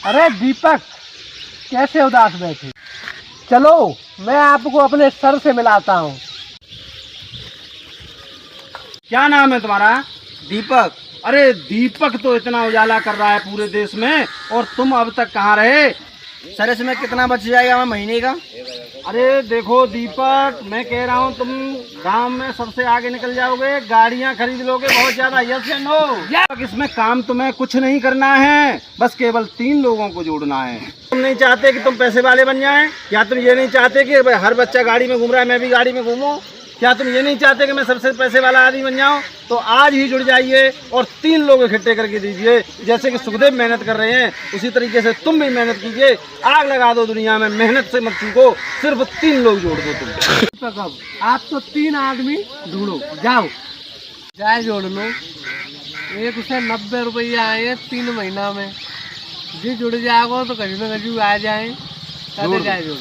अरे दीपक, कैसे उदास बैठे? चलो मैं आपको अपने सर से मिलाता हूँ। क्या नाम है तुम्हारा? दीपक। अरे दीपक तो इतना उजाला कर रहा है पूरे देश में, और तुम अब तक कहाँ रहे? सर इसमें कितना बच जाएगा हमें महीने का? अरे देखो दीपक, मैं कह रहा हूँ तुम गांव में सबसे आगे निकल जाओगे, गाड़ियाँ खरीद लोगे बहुत ज्यादा। यस या नो? इसमें काम तुम्हें कुछ नहीं करना है, बस केवल 3 लोगों को जोड़ना है। तुम नहीं चाहते कि तुम पैसे वाले बन जाएं? क्या तुम ये नहीं चाहते कि हर बच्चा गाड़ी में घूम रहा है, मैं भी गाड़ी में घूमूं? क्या तुम ये नहीं चाहते कि मैं सबसे पैसे वाला आदमी बन जाऊं? तो आज ही जुड़ जाइए और 3 लोग इकट्ठे करके दीजिए। जैसे कि सुखदेव मेहनत कर रहे हैं, उसी तरीके से तुम भी मेहनत कीजिए। आग लगा दो दुनिया में, मेहनत से मत चूको। सिर्फ 3 लोग जोड़ दो तुम। दीपक अब आप तो 3 आदमी ढूंढो, जाओ जाए जोड़ लो। एक से 90 रुपया आए हैं 3 महीना में। जी जुड़ जाएगा तो कहीं ना कहीं आ जाए, जाए जोड़।